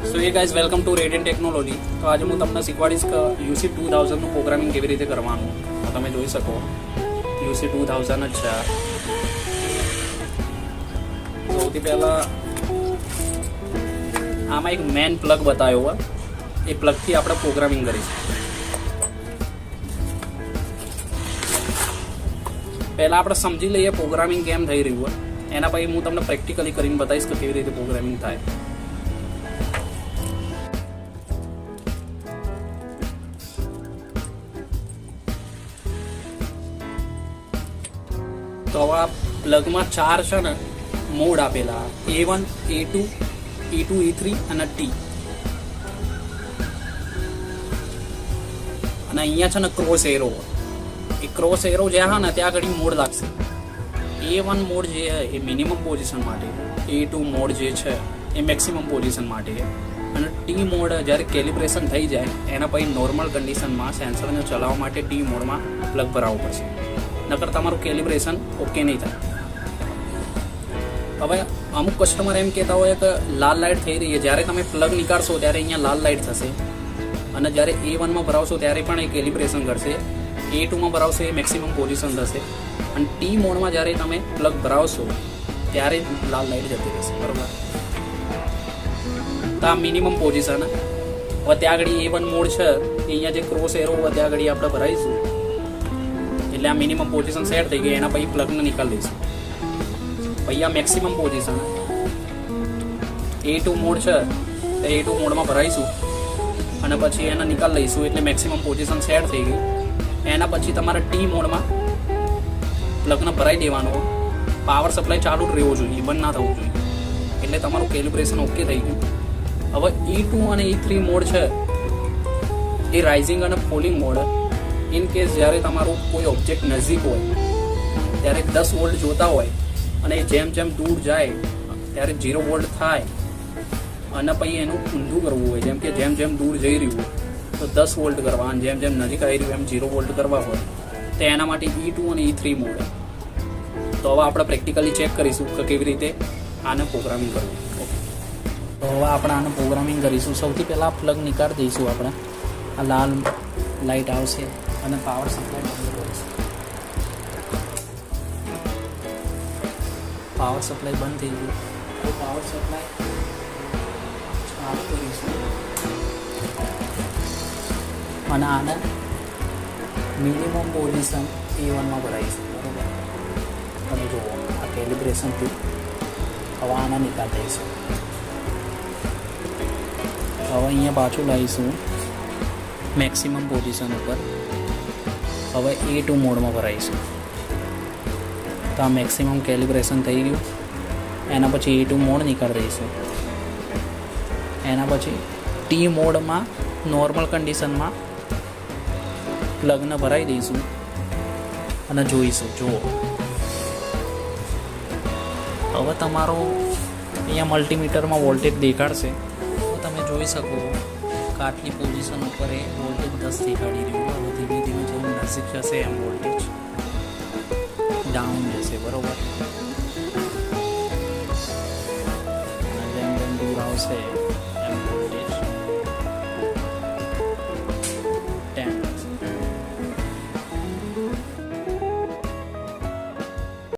So A guys welcome to radiant technology. તો આજે હું તમને શીખવાડીશ કે યુસી 2000નું પ્રોગ્રામિંગ કેવી રીતે કરવાનું. તો તમે જોઈ શકો યુસી 2000 જ છે. સૌથી પહેલાં આમાં એક મેન પ્લગ બતાવ્યો હોય, એ પ્લગથી આપણે પ્રોગ્રામિંગ કરીશું. પહેલાં આપણે સમજી લઈએ પ્રોગ્રામિંગ કેમ થઈ રહ્યું હોય, એના પછી હું તમને પ્રેક્ટિકલી કરીને બતાવીશ કે કેવી રીતે પ્રોગ્રામિંગ થાય. તો હવે આ પ્લગમાં 4 છે ને મોડ આપેલા, A1, A2, E2, E3 અને T. અને અહીંયા છે ને ક્રોસ એરો, એ ક્રોસ એરો જ્યાં હા ને ત્યાં આગળ મોડ લાગશે. A1 મોડ જે છે એ મિનિમમ પોઝિશન માટે, A2 મોડ જે છે એ મેક્સિમમ પોઝિશન માટે, અને T મોડ જ્યારે કેલિબ્રેશન થઈ જાય એના પછી નોર્મલ કન્ડિશનમાં સેન્સરને ચલાવવા માટે T મોડમાં પ્લગ ભરાવવું પડશે, નકર તમારું કેલિબ્રેશન ઓકે નહીં થાય. હવે અમુક કસ્ટમર એમ કહેતા હોય કે લાલ લાઇટ થઈ રહી છે, જ્યારે તમે પ્લગ નીકાળશો ત્યારે અહીંયા લાલ લાઇટ થશે, અને જ્યારે A1માં ભરાવશો ત્યારે પણ એ કેલિબ્રેશન કરશે, A2માં ભરાવશો એ મેક્સિમમ પોઝિશન થશે, અને T મોડમાં જ્યારે તમે પ્લગ ભરાવશો ત્યારે લાલ લાઇટ જતી રહેશે. બરાબર? તો આ મિનિમમ પોઝિશન. હવે ત્યાં આગળ A1 મોડ છે, અહીંયા જે ક્રોસ એરો હોય ત્યાં આગળ આપણે ભરાઈશું એટલે આ મિનિમમ પોઝિશન સેટ થઈ ગઈ. એના પછી પ્લગને નીકાળી દઈશું. પછી આ મેક્સિમમ પોઝિશન A2 મોડ છે, તો A2 મોડમાં ભરાઈશું અને પછી એને નીકાળી લઈશું એટલે મેક્સિમમ પોઝિશન સેટ થઈ ગઈ. એના પછી તમારે T મોડમાં પ્લગને ભરાઈ દેવાનો, પાવર સપ્લાય ચાલુ જ રહેવો જોઈએ, બંધ ના થવું જોઈએ, એટલે તમારું કેલિબ્રેશન ઓકે થઈ ગયું. હવે E2 અને E3 મોડ છે એ રાઇઝિંગ અને ફોલિંગ મોડ. ઇન કેસ જ્યારે તમારું કોઈ ઓબ્જેક્ટ નજીક હોય ત્યારે 10 વોલ્ટ જોતા હોય અને જેમ જેમ દૂર જાય ત્યારે 0 વોલ્ટ થાય, અને પછી એનું ઊંધું કરવું હોય, જેમ કે જેમ જેમ દૂર જઈ રહ્યું હોય તો 10 વોલ્ટ કરવા, અને જેમ જેમ નજીક આવી રહ્યું એમ 0 વોલ્ટ કરવા હોય તો એના માટે E2 અને E3 મોડ. તો હવે આપણે પ્રેક્ટિકલી ચેક કરીશું કે કેવી રીતે આને પ્રોગ્રામિંગ કરવું. ઓકે, તો હવે આપણે આને પ્રોગ્રામિંગ કરીશું. સૌથી પહેલાં પ્લગ નીકાળી દઈશું. આપણે આ લાલ લાઇટ આવશે અને પાવર સપ્લાય બંધ કરીશું. પાવર સપ્લાય બંધ થઈ ગયું તો પાવર સપ્લાય ચાલુ કરીશું અને આને મિનિમમ પોઝિશન A1માં ભરાઈશું. બરાબર? તમે જુઓ આ કેલિબ્રેશનથી હવે આને નીકાળી દઈશું. હવે અહીંયા પાછું લાવીશું મેક્સિમમ પોઝિશન ઉપર. હવે A2 મોડમાં ભરાઈશું. તો આ મેક્સિમમ કેલિબ્રેશન થઈ ગયું. એના પછી A2 મોડ નીકાળી દઈશું. એના પછી T મોડમાં નોર્મલ કન્ડિશનમાં પ્લગને ભરાઈ દઈશું અને જોઈશું. જુઓ હવે તમારો અહીંયા મલ્ટીમીટરમાં વોલ્ટેજ દેખાડશે, તો તમે જોઈ શકો કે આટલી પોઝિશન ઉપર એ વોલ્ટેજ 10 દેખાડી રહ્યું. હવે ધીમે ધીમે જેમ નજીક જશે એમ વોલ્ટેજ ડાઉન જશે. બરાબર? અને જેમ જેમ દૂર આવશે